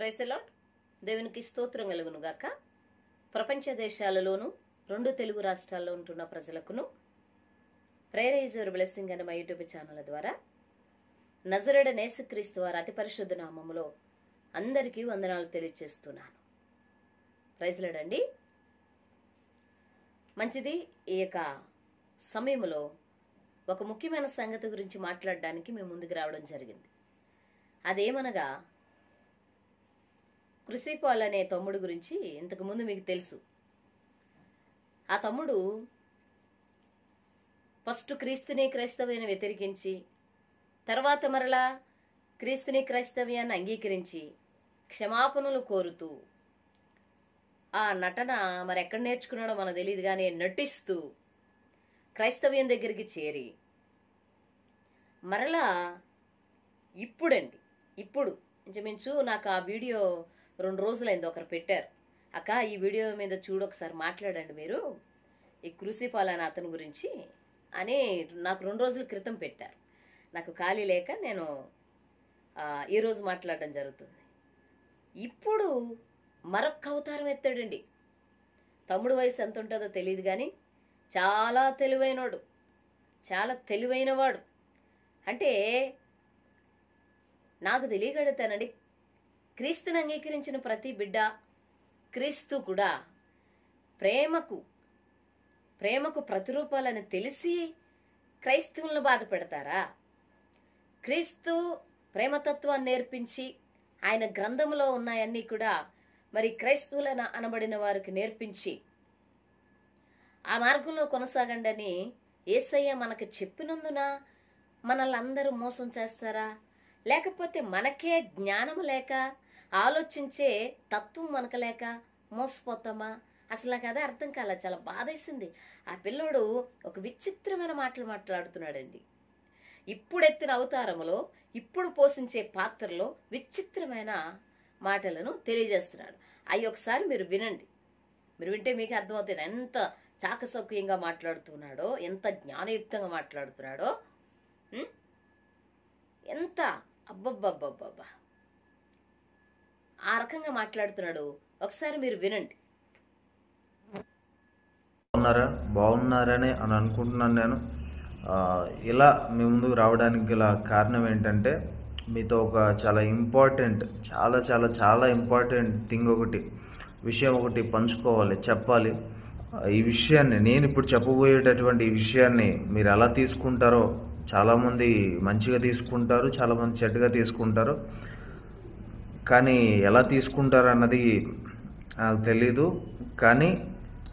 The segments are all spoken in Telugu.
Praise the lord. దేవునికి స్తోత్రం కలుగును గాక. ప్రపంచ దేశాలలోను 2 తెలుగు రాష్ట్రాల్లో ఉంటున్న ప్రజలకును ప్రేయర్ ఈజ్ యువర్ బ్లెస్సింగ్ అనే మా యూట్యూబ్ ఛానల్ ద్వారా నజరేయుడైన యేసుక్రీస్తు వారి అతి పరిశుద్ధ నామములో అందరికీ వందనాలు తెలియజేస్తున్నాను. ప్రైజ్ లార్డ్ అండి. మంచిది. ఈ యొక్క సమయంలో ఒక ముఖ్యమైన సంగతి గురించి మాట్లాడడానికి మేము ముందుకు రావడం జరిగింది. అదేమనగా క్రుసిపాల్ అనే తమ్ముడు గురించి ఇంతకుముందు మీకు తెలుసు. ఆ తమ్ముడు ఫస్ట్ క్రీస్తుని క్రైస్తవ్యాన్ని వ్యతిరేకించి తర్వాత మరలా క్రీస్తుని క్రైస్తవ్యాన్ని అంగీకరించి క్షమాపణలు కోరుతూ ఆ నటన మరి ఎక్కడ నేర్చుకున్నాడో మనకు తెలియదు, కానీ నటిస్తూ క్రైస్తవ్యం దగ్గరికి చేరి మరలా ఇప్పుడు ఇంచుమించు నాకు ఆ వీడియో 2 రోజులైంది. ఒకరు పెట్టారు, అక్క ఈ వీడియో మీద చూడు ఒకసారి మాట్లాడండి మీరు ఈ క్రూసిపాల్ అనే అతని గురించి అని నాకు 2 రోజుల క్రితం పెట్టారు. నాకు ఖాళీ లేక నేను ఈరోజు మాట్లాడడం జరుగుతుంది. ఇప్పుడు మరొక అవతారం ఎత్తాడండి. తమ్ముడు వయసు ఎంత ఉంటుందో తెలియదు, కానీ చాలా తెలివైనవాడు. అంటే నాకు తెలియగలుగుతానండి, క్రీస్తుని అంగీకరించిన ప్రతి బిడ్డ క్రీస్తు కూడా ప్రేమకు ప్రతిరూపాలని తెలిసి క్రైస్తవులను బాధ పెడతారా? క్రీస్తు ప్రేమతత్వాన్ని నేర్పించి ఆయన గ్రంథంలో ఉన్నాయన్నీ కూడా మరి క్రైస్తవులను అనబడిన వారికి నేర్పించి ఆ మార్గంలో కొనసాగండి అని యేసయ్య మనకు చెప్పినందున మనల్ని అందరూ మోసం చేస్తారా? లేకపోతే మనకే జ్ఞానం లేక ఆలోచించే తత్వం మనకు లేక మోసపోతామా? అసలు నాకు అదే అర్థం కాలే. చాలా బాధేసింది. ఆ పిల్లోడు ఒక విచిత్రమైన మాటలు మాట్లాడుతున్నాడండి. ఇప్పుడు ఎత్తిన అవతారంలో, ఇప్పుడు పోషించే పాత్రలో విచిత్రమైన మాటలను తెలియజేస్తున్నాడు. అవి ఒకసారి మీరు వినండి. మీరు వింటే మీకు అర్థమవుతుంది ఎంత చాకచక్యంగా మాట్లాడుతున్నాడో, ఎంత జ్ఞానయుక్తంగా మాట్లాడుతున్నాడో, ఎంత అబ్బబ్బబ్బబ్బబ్బా ఆ రకంగా మాట్లాడుతున్నాడు. ఒకసారి మీరు వినండి. బాగున్నారని అని అనుకుంటున్నాను. నేను ఇలా మీ ముందుకు రావడానికి గల కారణం ఏంటంటే, మీతో ఒక చాలా ఇంపార్టెంట్ విషయం ఒకటి పంచుకోవాలి, చెప్పాలి. ఈ విషయాన్ని, నేను ఇప్పుడు చెప్పబోయేటటువంటి ఈ విషయాన్ని మీరు ఎలా తీసుకుంటారో, చాలామంది మంచిగా తీసుకుంటారు, చాలామంది చెడ్డగా తీసుకుంటారు. కానీ ఎలా తీసుకుంటారు అన్నది నాకు తెలీదు. కానీ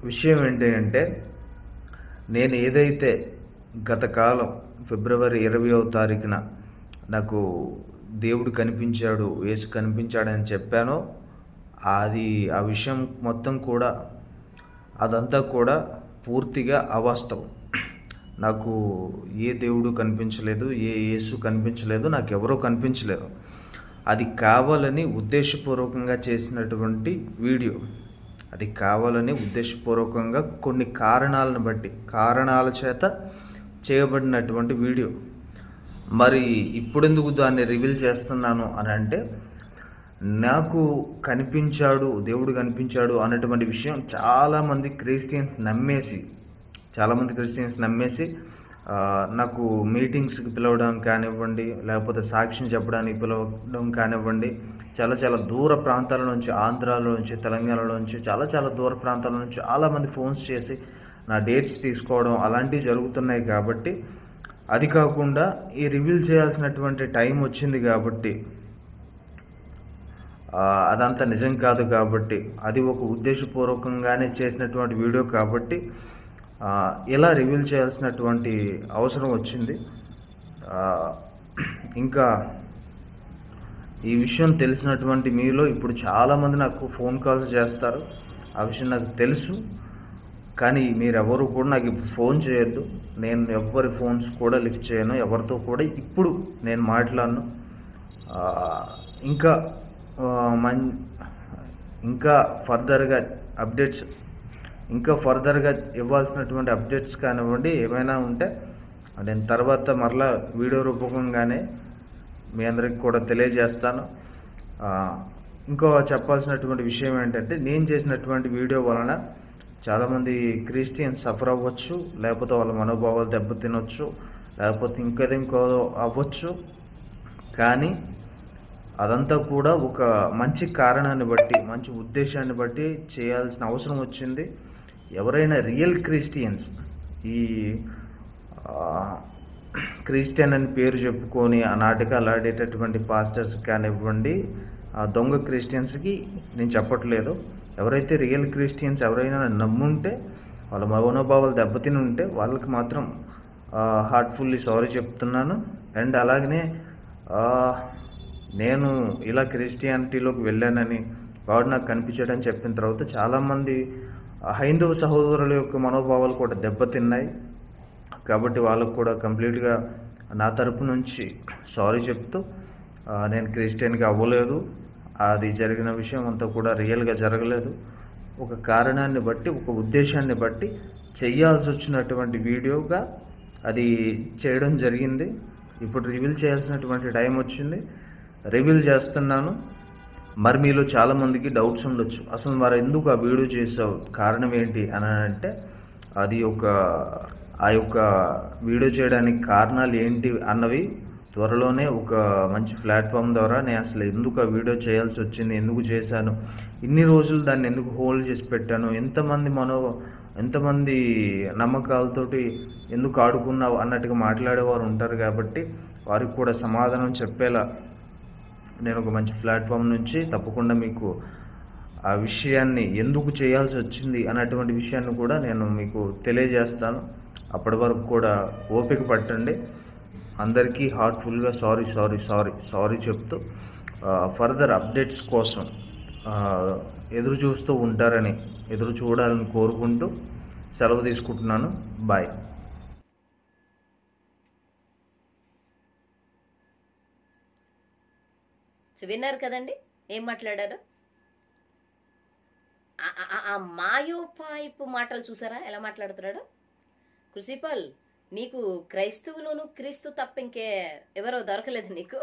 విషయం ఏంటి అంటే, నేను ఏదైతే గత కాలం ఫిబ్రవరి 20వ తారీఖున నాకు దేవుడు కనిపించాడు, యేసు కనిపించాడని చెప్పానో, ఆ విషయం మొత్తం కూడా, అదంతా కూడా పూర్తిగా అవాస్తవం. నాకు ఏ దేవుడు కనిపించలేదు, ఏ యేసు కనిపించలేదు, నాకు ఎవరో కనిపించలేదు. అది కావాలని ఉద్దేశపూర్వకంగా చేసినటువంటి వీడియో. అది కావాలని ఉద్దేశపూర్వకంగా కొన్ని కారణాల చేత చేయబడినటువంటి వీడియో. మరి ఇప్పుడెందుకు దాన్ని రివీల్ చేస్తున్నాను అని అంటే, నాకు దేవుడు కనిపించాడు అన్నటువంటి విషయం చాలామంది క్రిస్టియన్స్ నమ్మేసి నాకు మీటింగ్స్కి పిలవడం కానివ్వండి, లేకపోతే సాక్ష్యం చెప్పడానికి పిలవడం కానివ్వండి, చాలా దూర ప్రాంతాల నుంచి, ఆంధ్రాలో నుంచి, తెలంగాణలో నుంచి, చాలా దూర ప్రాంతాల నుంచి చాలామంది ఫోన్స్ చేసి నా డేట్స్ తీసుకోవడం అలాంటివి జరుగుతున్నాయి. కాబట్టి అది కాకుండా ఈ రివీల్ చేయాల్సినటువంటి టైం వచ్చింది కాబట్టి, అదంతా నిజం కాదు కాబట్టి, అది ఒక ఉద్దేశపూర్వకంగానే చేసినటువంటి వీడియో కాబట్టి ఇలా రివీల్ చేయాల్సినటువంటి అవసరం వచ్చింది. ఇంకా ఈ విషయం తెలిసినటువంటి మీలో ఇప్పుడు చాలామంది నాకు ఫోన్ కాల్స్ చేస్తారు. ఆ విషయం నాకు తెలుసు. కానీ మీరెవరు కూడా నాకు ఇప్పుడు ఫోన్ చేయొద్దు. నేను ఎవరి ఫోన్స్ కూడా లిఫ్ట్ చేయను, ఎవరితో కూడా ఇప్పుడు నేను మాట్లాడను. ఇంకా ఫర్దర్గా ఇవ్వాల్సినటువంటి అప్డేట్స్ కానివ్వండి, ఏమైనా ఉంటే నేను తర్వాత మరలా వీడియో రూపకంగానే మీ అందరికి కూడా తెలియజేస్తాను. ఇంకో చెప్పాల్సినటువంటి విషయం ఏంటంటే, నేను చేసినటువంటి వీడియో వలన చాలామంది క్రిస్టియన్స్ సఫర్ అవ్వచ్చు, లేకపోతే వాళ్ళ మనోభావాలు దెబ్బతినొచ్చు, లేకపోతే ఇంకో అవ్వచ్చు. కానీ అదంతా కూడా ఒక మంచి కారణాన్ని బట్టి, మంచి ఉద్దేశాన్ని బట్టి చేయాల్సిన అవసరం వచ్చింది. ఎవరైనా రియల్ క్రిస్టియన్స్, ఈ క్రిస్టియన్ అని పేరు చెప్పుకొని ఆ నాటకాలు ఆడేటటువంటి పాస్టర్స్ కానివ్వండి, ఆ దొంగ క్రిస్టియన్స్కి నేను చెప్పట్లేదు. ఎవరైతే రియల్ క్రిస్టియన్స్ ఎవరైనా నమ్ముంటే, వాళ్ళ మనోభావాలు దెబ్బతిని ఉంటే వాళ్ళకి మాత్రం హార్ట్ఫుల్లీ సారీ చెప్తున్నాను. అండ్ అలాగనే నేను ఇలా క్రిస్టియానిటీలోకి వెళ్ళానని వాడు నాకు కనిపించాడని చెప్పిన తర్వాత చాలామంది హైందవ సహోదరుల యొక్క మనోభావాలు కూడా దెబ్బతిన్నాయి. కాబట్టి వాళ్ళకు కూడా కంప్లీట్గా నా తరపు నుంచి సారీ చెప్తూ, నేను క్రిస్టియన్గా అవ్వలేదు, అది జరిగిన విషయం అంతా కూడా రియల్గా జరగలేదు, ఒక కారణాన్ని బట్టి, ఒక ఉద్దేశాన్ని బట్టి చేయాల్సి వచ్చినటువంటి వీడియోగా అది చేయడం జరిగింది. ఇప్పుడు రివీల్ చేయాల్సినటువంటి టైం వచ్చింది, రివీల్ చేస్తున్నాను. మరి మీలో చాలామందికి డౌట్స్ ఉండొచ్చు, అసలు మరి ఎందుకు ఆ వీడియో చేసావు, కారణం ఏంటి అని అంటే, అది ఆ యొక్క వీడియో చేయడానికి కారణాలు ఏంటి అన్నవి త్వరలోనే ఒక మంచి ప్లాట్ఫామ్ ద్వారా నేను అసలు ఎందుకు ఆ వీడియో చేయాల్సి వచ్చింది, ఎందుకు చేశాను, ఇన్ని రోజులు దాన్ని ఎందుకు హోల్డ్ చేసి పెట్టాను, ఎంతమంది నమ్మకాలతోటి ఎందుకు ఆడుకున్నావు అన్నట్టుగా మాట్లాడేవారు ఉంటారు. కాబట్టి వారికి కూడా సమాధానం చెప్పేలా నేను ఒక మంచి ప్లాట్ఫామ్ నుంచి తప్పకుండా మీకు ఆ విషయాన్ని ఎందుకు చేయాల్సి వచ్చింది అన్నటువంటి విషయాన్ని కూడా నేను మీకు తెలియజేస్తాను. అప్పటి వరకు కూడా ఓపిక పట్టండి. అందరికీ హార్ట్ఫుల్గా సారీ చెప్తూ ఫర్దర్ అప్డేట్స్ కోసం ఎదురు చూడాలని కోరుకుంటూ సెలవు తీసుకుంటున్నాను. బాయ్. విన్నారు కదండి ఏం మాట్లాడారు. ఆ మాయోపాయపు మాటలు చూసారా ఎలా మాట్లాడుతున్నాడు. కృషిపాల్, నీకు క్రైస్తవులోను క్రీస్తు తప్ప ఇంకే ఎవరో దొరకలేదు నీకు.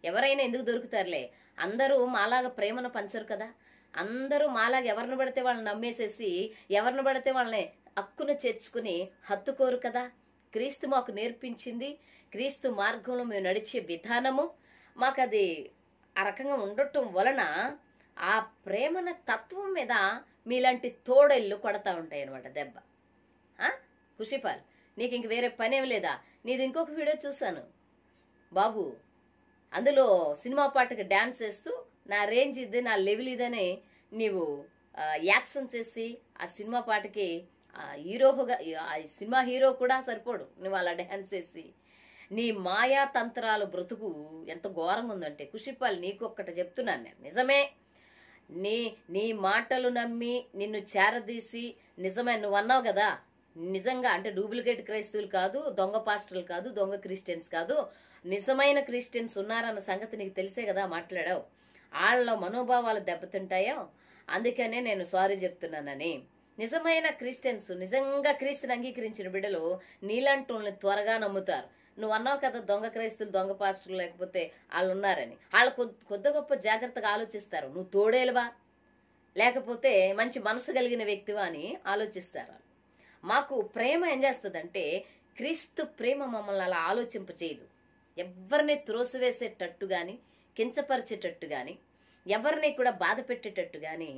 ఎవరైనా ఎందుకు దొరుకుతారులే, అందరూ మాలాగా ప్రేమను పంచరు కదా. అందరూ మాలాగా ఎవరిని పడితే వాళ్ళని నమ్మేసేసి ఎవరిని పడితే వాళ్ళని హక్కును చేర్చుకుని హత్తుకోరు కదా. క్రీస్తు మాకు నేర్పించింది, క్రీస్తు మార్గంలో మేము నడిచే విధానము మాకు అది ఆ రకంగా ఉండటం వలన ఆ ప్రేమన తత్వం మీద మీలాంటి తోడెళ్ళు కొడతా ఉంటాయి అనమాట దెబ్బ. ఖుషిపాల్, నీకు ఇంక వేరే పనేం లేదా? నీది ఇంకొక వీడియో చూశాను బాబు, అందులో సినిమా పాటకి డాన్స్ చేస్తూ నా రేంజ్ ఇది, నా లెవెల్ ఇదని నీవు యాక్షన్ చేసి ఆ సినిమా పాటకి హీరోగా, ఆ సినిమా హీరో కూడా సరిపోడు నువ్వు అలా డాన్స్ చేసి. నీ మాయా తంత్రాలు బ్రతుకు ఎంత ఘోరంగా ఉందంటే ఖుషిపాల్, నీకు ఒక్కటి చెప్తున్నాను నేను, నిజమే నీ మాటలు నమ్మి నిన్ను చేరదీసి, నిజమే నువ్వు అన్నావు కదా, నిజంగా అంటే డూప్లికేట్ క్రైస్తవులు కాదు, దొంగ పాస్టర్లు కాదు, దొంగ క్రిస్టియన్స్ కాదు, నిజమైన క్రిస్టియన్స్ ఉన్నారన్న సంగతి నీకు తెలిసే కదా మాట్లాడావు. వాళ్ళ మనోభావాలు దెబ్బతింటాయో అందుకనే నేను సారీ చెప్తున్నానని. నిజమైన క్రిస్టియన్స్, నిజంగా క్రీస్తుని అంగీకరించిన బిడ్డలు నీలాంటి త్వరగా నమ్ముతారు. నువ్వు అన్నావు కదా దొంగ క్రైస్తులు, దొంగ పాస్టర్లు లేకపోతే వాళ్ళు ఉన్నారని. వాళ్ళు కొద్ది గొప్ప జాగ్రత్తగా ఆలోచిస్తారు, నువ్వు తోడేలువా లేకపోతే మంచి మనసు కలిగిన వ్యక్తివా అని ఆలోచిస్తారు. మాకు ప్రేమ ఏం చేస్తుందంటే, క్రీస్తు ప్రేమ మమ్మల్ని అలా ఆలోచింపచేయదు. ఎవరిని త్రోసివేసేటట్టు గాని, కించపరిచేటట్టు గాని, ఎవరిని కూడా బాధ పెట్టేటట్టు గాని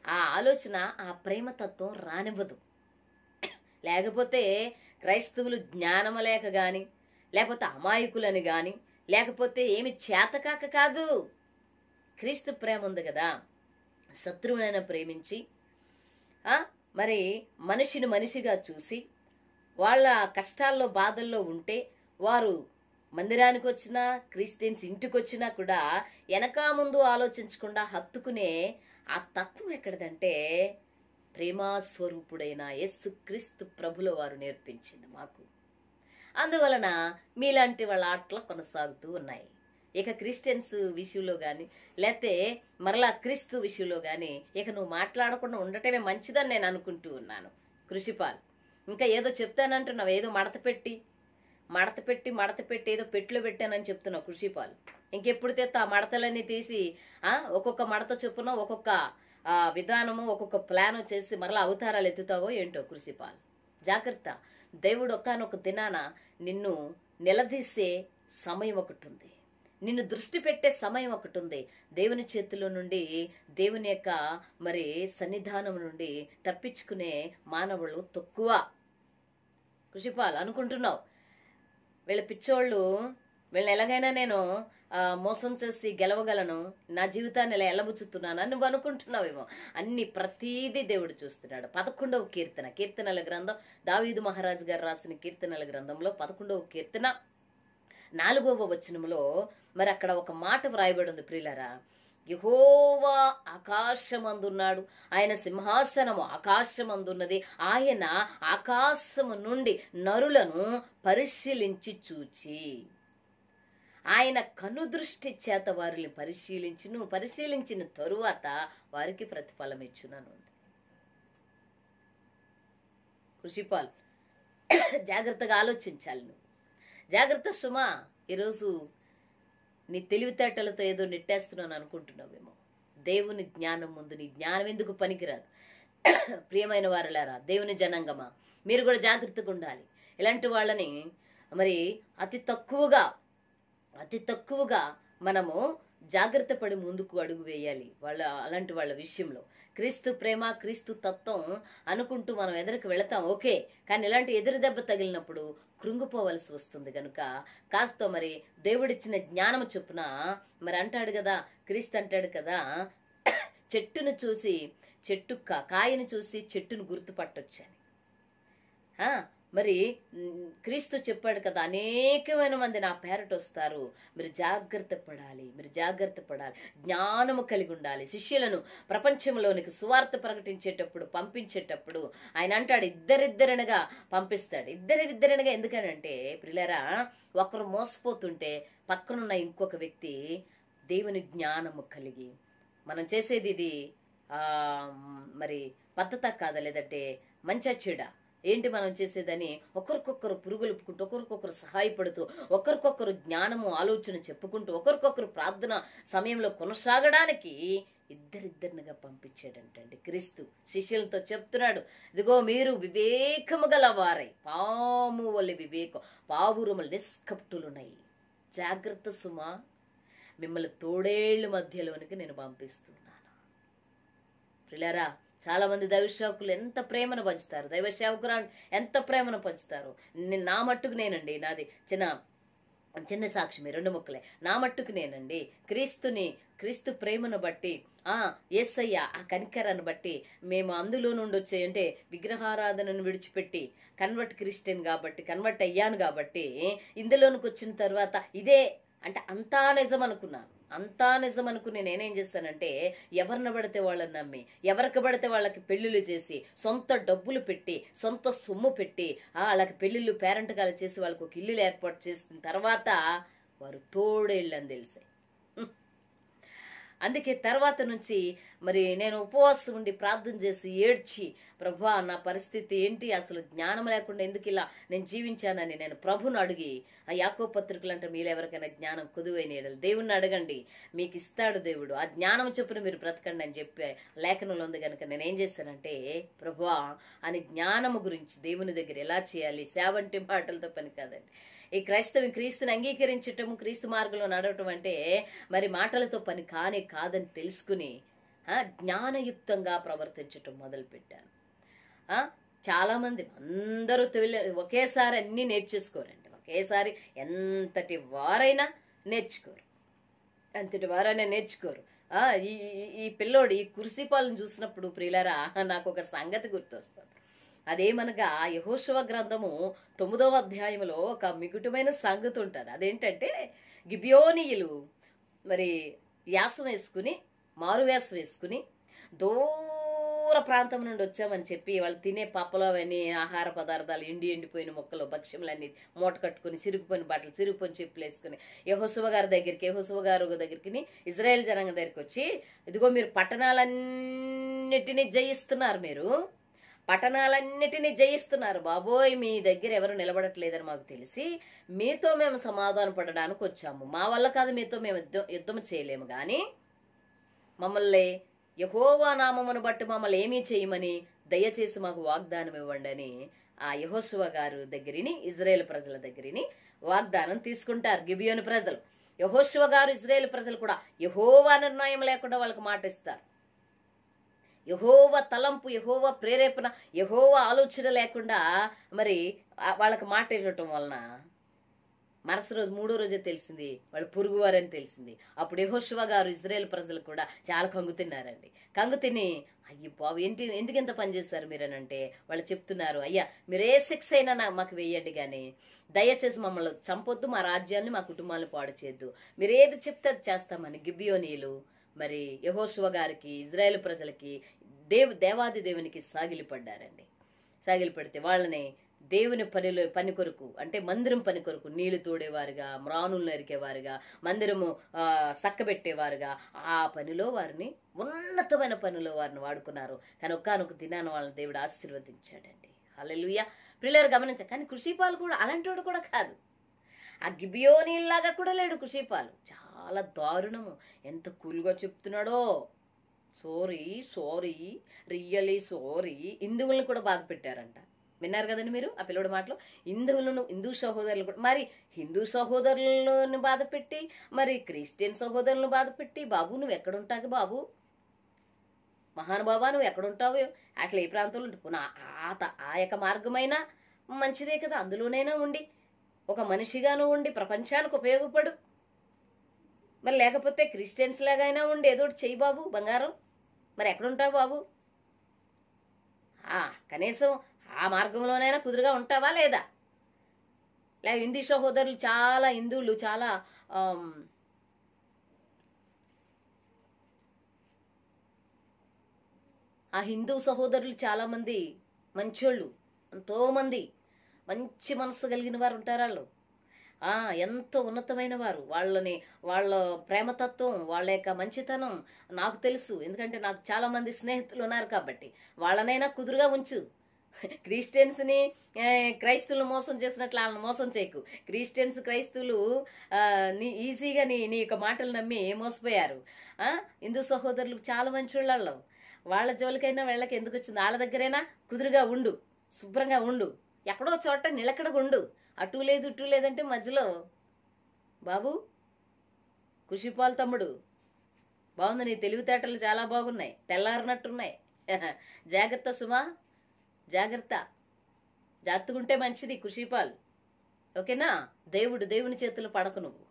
ఆ ఆలోచన, ఆ ప్రేమతత్వం రానివ్వదు. లేకపోతే క్రైస్తవులు జ్ఞానము లేక గాని, లేకపోతే అమాయకులని గాని, లేకపోతే ఏమి చేతకాక కాదు. క్రీస్తు ప్రేమ ఉంది కదా, శత్రువునైనా ప్రేమించి మరి మనిషిని మనిషిగా చూసి వాళ్ళ కష్టాల్లో బాధల్లో ఉంటే వారు మందిరానికి వచ్చినా, క్రిస్టియన్స్ ఇంటికి వచ్చినా కూడా వెనక ముందు ఆలోచించకుండా హత్తుకునే ఆ తత్వం ఎక్కడిదంటే ప్రేమాస్వరూపుడైన యేసు క్రీస్తు ప్రభుల వారు నేర్పించింది మాకు. అందువలన మీలాంటి వాళ్ళ ఆటలు కొనసాగుతూ ఉన్నాయి. ఇక క్రిస్టియన్స్ విషయంలో కానీ, లేకపోతే మరలా క్రీస్తు విషయంలో కానీ ఇక నువ్వు మాట్లాడకుండా ఉండటమే మంచిదని నేను అనుకుంటూ ఉన్నాను. కృషిపాల్, ఇంకా ఏదో చెప్తానంటున్నావు, ఏదో మడత పెట్టి మడత పెట్టి ఏదో పెట్టులో పెట్టానని చెప్తున్నావు కృషిపాలు. ఇంకెప్పుడు తెస్తా ఆ మడతలన్నీ తీసి ఒక్కొక్క మడత చొప్పున ఒక్కొక్క విధానము ఒక్కొక్క ప్లాన్ చేసి మరలా అవతారాలు ఎత్తుతావో ఏంటో కృషిపాలు. జాగ్రత్త. దేవుడు ఒకానొక దినాన నిన్ను నిలదీసే సమయం ఒకటి ఉంది, నిన్ను దృష్టి పెట్టే సమయం ఒకటి ఉంది. దేవుని చేతిలో నుండి, దేవుని యొక్క మరి సన్నిధానం నుండి తప్పించుకునే మానవులు తక్కువ. కృషిపాల్ అనుకుంటున్నావు వీళ్ళ పిచ్చోళ్ళు, వీళ్ళని ఎలాగైనా నేను మోసం చేసి గెలవగలను, నా జీవితాన్ని ఇలా ఎల్లబుచ్చుతున్నానా నువ్వు అనుకుంటున్నావేమో. ప్రతీదీ దేవుడు చూస్తున్నాడు. 11వ కీర్తన, కీర్తనల గ్రంథం, దావీదు మహారాజు గారు రాసిన కీర్తనల గ్రంథంలో 11వ కీర్తన 4వ వచనంలో మరి అక్కడ ఒక మాట వ్రాయబడి ఉంది ప్రియులారా. యెహోవా ఆకాశమందున్నాడు, ఆయన సింహాసనము ఆకాశమందున్నది, ఆయన ఆకాశము నుండి నరులను పరిశీలించి చూచి, ఆయన కనుదృష్టి చేత వారిని పరిశీలించిన తరువాత వారికి ప్రతిఫలం ఇచ్చునను. కృషిపాల్ జాగ్రత్తగా ఆలోచించాలి నువ్వు. జాగ్రత్త సుమా. ఈరోజు నీ తెలివితేటలతో ఏదో నెట్టేస్తున్నాను అనుకుంటున్నావేమో. దేవుని జ్ఞానం ముందు నీ జ్ఞానం ఎందుకు పనికిరాదు. ప్రియమైన వారులారా, దేవుని జనాంగమా, మీరు కూడా జాగ్రత్తగా ఉండాలి. ఇలాంటి వాళ్ళని మరి అతి తక్కువగా మనము జాగ్రత్త పడి ముందుకు అడుగు వేయాలి అలాంటి వాళ్ళ విషయంలో. క్రీస్తు ప్రేమ, క్రీస్తు తత్వం అనుకుంటూ మనం ఎదురుకు వెళతాం, ఓకే. కానీ ఇలాంటి ఎదురు దెబ్బ తగిలినప్పుడు కృంగిపోవలసి వస్తుంది. కనుక కాస్త మరి దేవుడిచ్చిన జ్ఞానం చొప్పున మరి అంటాడు కదా, క్రీస్తు అంటాడు కదా, చెట్టును చూసి కాయను చూసి చెట్టును గుర్తుపట్టొచ్చని. మరి క్రీస్తు చెప్పాడు కదా, అనేకమైన మంది నా పేరట వస్తారు, మీరు జాగ్రత్త పడాలి. జ్ఞానము కలిగి ఉండాలి. శిష్యులను ప్రపంచంలోనికి సువార్త ప్రకటించేటప్పుడు, పంపించేటప్పుడు ఆయన అంటాడు ఇద్దరిద్దరనగా పంపిస్తాడు. ఇద్దరిద్దరనగా ఎందుకనంటే ప్రియులారా, ఒకరు మోసపోతుంటే పక్కనున్న ఇంకొక వ్యక్తి దేవుని జ్ఞానము కలిగి, మనం చేసేది ఇది మరి పద్ధత కాదా, లేదంటే మంచి చెడా ఏంటి మనం చేసేదని ఒకరికొకరు పురుగులుపుకుంటూ, ఒకరికొకరు సహాయపడుతూ, ఒకరికొకరు జ్ఞానము ఆలోచన చెప్పుకుంటూ, ఒకరికొకరు ప్రార్థన సమయంలో కొనసాగడానికి ఇద్దరిద్దరినిగా పంపించాడంటండి క్రీస్తు. శిష్యులతో చెప్తున్నాడు, ఇదిగో మీరు వివేకము గల వారై, పాము వలె వివేకం, పావురములు నిష్కపటులున్నాయి. జాగ్రత్త సుమా, మిమ్మల్ని తోడేళ్ల మధ్యలోనికి నేను పంపిస్తున్నాను. ప్రియులారా, చాలా మంది దైవ సేవకులు ఎంత ప్రేమను పంచుతారు, దైవ సేవకురాలు ఎంత ప్రేమను పంచుతారు. నా మట్టుకు నేనండి, నాది చిన్న సాక్ష్యమే, 2 ముక్కలే. నా మట్టుకు నేనండి క్రీస్తు ప్రేమను బట్టి, యేసయ్య ఆ కనికరాన్ని బట్టి మేము అందులో నుండి వచ్చే, అంటే విగ్రహారాధనను విడిచిపెట్టి కన్వర్ట్ అయ్యాను కాబట్టి ఇందులోనికి వచ్చిన తర్వాత ఇదే అంటే అంతా నిజం అనుకుని నేనేం చేస్తానంటే, ఎవరిని పడితే వాళ్ళని నమ్మి, ఎవరికి పడితే వాళ్ళకి పెళ్లిళ్ళు చేసి, సొంత డబ్బులు పెట్టి, సొంత సొమ్ము పెట్టి వాళ్ళకి పెళ్లిళ్ళు పేరెంట్గాలు చేసి వాళ్ళకి ఒక ఇల్లు ఏర్పాటు చేసిన తర్వాత వారు తోడేళ్ళని తెలిసాయి. అందుకే తర్వాత నుంచి మరి నేను ఉపవాసం ఉండి ప్రార్థన చేసి ఏడ్చి, ప్రభా నా పరిస్థితి ఏంటి, అసలు జ్ఞానం లేకుండా ఎందుకు ఇలా నేను జీవించానని నేను ప్రభుని అడిగి, ఆ యాకోబు పత్రికలు అంటే మీరు ఎవరికైనా జ్ఞానం కొదువైన ఎడలు దేవుణ్ణి అడగండి, మీకు ఇస్తాడు దేవుడు, ఆ జ్ఞానం చొప్పున మీరు బ్రతకండి అని చెప్పే లేఖనంలో ఉంది. కనుక నేనేం చేస్తానంటే, ప్రభువా అని జ్ఞానము గురించి దేవుని దగ్గర ఎలా చేయాలి, సేవంటి మాటలతో పని కాదండి. ఈ క్రీస్తుని అంగీకరించటము, క్రీస్తు మార్గంలో నడవటం అంటే మరి మాటలతో పని కాదని తెలుసుకుని జ్ఞానయుక్తంగా ప్రవర్తించటం మొదలు పెట్టాను. చాలా మంది అందరూ ఒకేసారి అన్ని నేర్చేసుకోరండి. ఒకేసారి ఎంతటి వారైనా నేర్చుకోరు. ఈ పిల్లోడు ఈ కుర్సీపాలను చూసినప్పుడు ప్రియులారా, నాకు ఒక సంగతి గుర్తొస్తుంది. అదేమనగా యెహోషువ గ్రంథము 9వ అధ్యాయంలో ఒక మిగుటమైన సంగతి ఉంటుంది. అదేంటంటే, గిబియోనీయులు మరి మారువేషం వేసుకుని దూర ప్రాంతం నుండి వచ్చామని చెప్పి వాళ్ళు తినే పప్పలు అవన్నీ ఆహార పదార్థాలు ఎండిపోయిన మొక్కలు భక్ష్యములన్నీ మూట కట్టుకుని, సిరిగిపోయిన బట్టలు, సిరిగిపోయిన చెప్పులు వేసుకుని యెహోషువ గారి దగ్గరికి ఇజ్రాయేల్ జనాంగం దగ్గరికి వచ్చి, ఇదిగో మీరు పట్టణాలన్నిటినీ జయిస్తున్నారు, మీరు పట్టణాలన్నిటినీ జయిస్తున్నారు. బాబోయ్, మీ దగ్గర ఎవరు నిలబడట్లేదని మాకు తెలిసి మీతో మేము సమాధాన పడడానికి వచ్చాము. మా వల్ల కాదు, మీతో మేము యుద్ధం చేయలేము, కానీ మమ్మల్ని యెహోవా నామమును బట్టి మమ్మల్ని ఏమీ చేయమని దయచేసి మాకు వాగ్దానం ఇవ్వండి అని ఆ యెహోషువ గారు దగ్గరిని, ఇజ్రాయేల్ ప్రజల దగ్గరిని వాగ్దానం తీసుకుంటారు గిబియోను ప్రజలు. యెహోషువ గారు, ఇజ్రాయేల్ ప్రజలు కూడా యెహోవా నిర్ణయం లేకుండా వాళ్ళకి మాట ఇస్తారు. యెహోవా తలంపు, యెహోవా ప్రేరేపణ, యెహోవా ఆలోచన లేకుండా మరి వాళ్ళకి మాట ఇవ్వటం వలన మరుసటి రోజు, మూడో రోజే తెలిసింది వాళ్ళు పురుగువారని తెలిసింది. అప్పుడు యెహోషువ గారు, ఇజ్రాయేల్ ప్రజలు కూడా చాలా కంగు తిన్నారండి. కంగు తిని, అయ్యి బాబు ఎందుకు ఇంత పని చేస్తారు మీరనంటే వాళ్ళు చెప్తున్నారు, అయ్యా మీరు ఏ శిక్ష అయినా మాకు వేయండి, కానీ దయచేసి మమ్మల్ని చంపొద్దు, మా రాజ్యాన్ని మా కుటుంబాలను పాడు చేయొద్దు, మీరు ఏది చెప్తే అది చేస్తామని గిబియోనీయులు మరి యెహోషువ గారికి, ఇజ్రాయేల్ ప్రజలకి, దేవాది దేవునికి సాగిలిపడ్డారండి. సాగిలిపడితే వాళ్ళని దేవుని పని కొరకు, అంటే మందిరం పని కొరకు నీళ్లు తోడేవారుగా, మ్రానులు నరికేవారుగా, మందిరము సక్కబెట్టేవారుగా, ఆ పనిలో వారిని, ఉన్నతమైన పనిలో వారిని వాడుకున్నారు. కానీ ఒక్కానొక దినాన వాళ్ళని దేవుడు ఆశీర్వదించాడండి. హల్లెలూయా. ప్రియులారా గమనించారు. కానీ కృషిపాలు కూడా అలాంటి వాడు కూడా కాదు, ఆ గిబియోనీలాగా కూడా లేడు కృషిపాలు. చాలా దారుణము. ఎంత కూల్గా చెప్తున్నాడో, సారీ రియలీ సారీ. హిందువులను కూడా బాధ పెట్టారంట. విన్నారు కదండి మీరు ఆ పిల్లడి మాటలో. హిందూ సహోదరులు కూడా, మరి హిందూ సహోదరులను బాధ పెట్టి, మరి క్రిస్టియన్ సహోదరులను బాధ పెట్టి, బాబు నువ్వు ఎక్కడుంటావు బాబు, మహానుభావా నువ్వు ఎక్కడుంటావు, అసలు ఏ ప్రాంతంలో ఉంటావు, ఆ యొక్క మార్గమైనా మంచిదే కదా, అందులోనైనా ఉండి ఒక మనిషిగాను ఉండి ప్రపంచానికి ఉపయోగపడు, మరి లేకపోతే క్రిస్టియన్స్ లాగైనా ఉండి ఏదో ఒకటి చెయ్యి బాబు బంగారం, మరి ఎక్కడుంటావు బాబు, కనీసం ఆ మార్గంలోనైనా కుదురుగా ఉంటావా లేదా? లేక హిందూ సహోదరులు చాలా, హిందువులు చాలా ఆ హిందూ సహోదరులు చాలా మంది మంచోళ్ళు, ఎంతో మంది మంచి మనసు కలిగిన వారు ఉంటారు. వాళ్ళు ఎంతో ఉన్నతమైన వారు. వాళ్ళ ప్రేమతత్వం, వాళ్ళ యొక్క మంచితనం నాకు తెలుసు. ఎందుకంటే నాకు చాలా మంది స్నేహితులు ఉన్నారు కాబట్టి. వాళ్ళనైనా కుదురుగా ఉంచు. క్రిస్టియన్స్ని, క్రైస్తవులు మోసం చేసినట్లు వాళ్ళని మోసం చేయకు. క్రిస్టియన్స్, క్రైస్తవులు ఈజీగా నీ యొక్క మాటలు నమ్మి మోసపోయారు. హిందూ సహోదరులు చాలా మంచి వాళ్ళు. వాళ్ళ జోలికైనా వీళ్ళకి ఎందుకు వచ్చింది? వాళ్ళ దగ్గరైనా కుదురుగా ఉండు, శుభ్రంగా ఉండు, ఎక్కడో చోట నిలకడగా ఉండు. అటు లేదు ఇటు లేదంటే మధ్యలో బాబు కృషిపాలు తమ్ముడు బాగుంది, నీ తెలివితేటలు చాలా బాగున్నాయి, తెల్లారినట్టున్నాయి, జాగ్రత్త సుమా, జాగ్రత్తగా ఉంటే మంచిది కృషిపాలు, ఓకేనా? దేవుని చేతులు పడకు, నువ్వు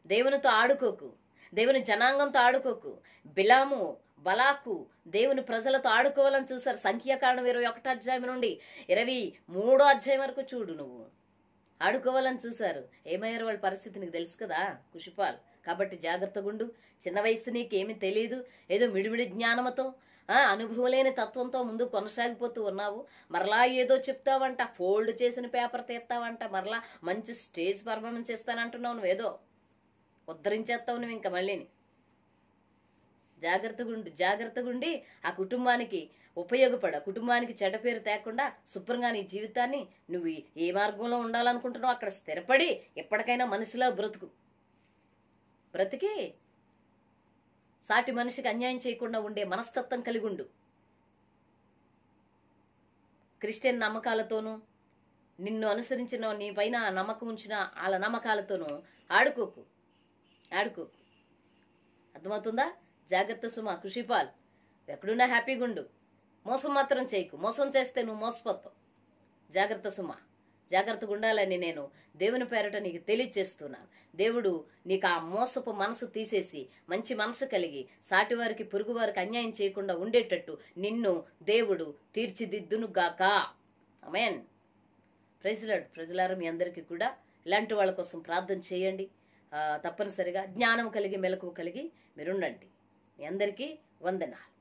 దేవునితో ఆడుకోకు, దేవుని జనాంగంతో ఆడుకోకు. బిలాము, బలాకు దేవుని ప్రజలతో ఆడుకోవాలని చూశారు. సంఖ్యాకాండం 21 అధ్యాయం నుండి 23 అధ్యాయం వరకు చూడు, నువ్వు ఆడుకోవాలని చూశారు. ఏమయ్యారు వాళ్ళ పరిస్థితి నీకు తెలుసు కదా కుషిపాల్. కాబట్టి జాగ్రత్తగా ఉండు. చిన్న వయసు నీకేమీ తెలియదు, ఏదో మిడిమిడి జ్ఞానంతో, అనుభవం లేని తత్వంతో ముందు కొనసాగిపోతూ ఉన్నావు. మరలా ఏదో చెప్తావంట, ఫోల్డ్ చేసిన పేపర్ తీస్తావంట, మరలా మంచి స్టేజ్ పర్ఫార్మెన్స్ ఇస్తానంటున్నావు, నువ్వేదో ఉద్ధరించేస్తావు నువ్వు ఇంకా మళ్ళీని. జాగ్రత్తగా ఉండి ఆ కుటుంబానికి ఉపయోగపడ, కుటుంబానికి చెడ్డ పేరు తేకుండా శుభ్రంగా నీ జీవితాన్ని నువ్వు ఏ మార్గంలో ఉండాలనుకుంటున్నావు అక్కడ స్థిరపడి ఎప్పటికైనా మనిషిలా బ్రతికి సాటి మనిషికి అన్యాయం చేయకుండా ఉండే మనస్తత్వం కలిగి ఉండు. క్రిస్టియన్ నమ్మకాలతోనూ, నిన్ను అనుసరించిన, నీ పైన నమ్మకం ఉంచిన వాళ్ళ నమ్మకాలతోనూ ఆడుకోకు. అర్థమవుతుందా? జాగ్రత్త సుమా కృషిపాల్. ఎక్కడున్నా హ్యాపీగా ఉండు, మోసం మాత్రం చేయకు. మోసం చేస్తే నువ్వు మోసపోతావు. జాగ్రత్త సుమా, జాగ్రత్తగా ఉండాలని నేను దేవుని పేరట నీకు తెలియచేస్తున్నాను. దేవుడు నీకు ఆ మోసపు మనసు తీసేసి మంచి మనసు కలిగి సాటివారికి, పొరుగువారికి అన్యాయం చేయకుండా ఉండేటట్టు నిన్ను దేవుడు తీర్చిదిద్దును గాక. ఆమేన్. Praise lord. ప్రజలారా, మీ అందరికీ కూడా ఇలాంటి వాళ్ళ కోసం ప్రార్థన చేయండి. తప్పనిసరిగా జ్ఞానం కలిగి, మెలకువ కలిగి మీరుండండి. మీ అందరికీ వందనాలు.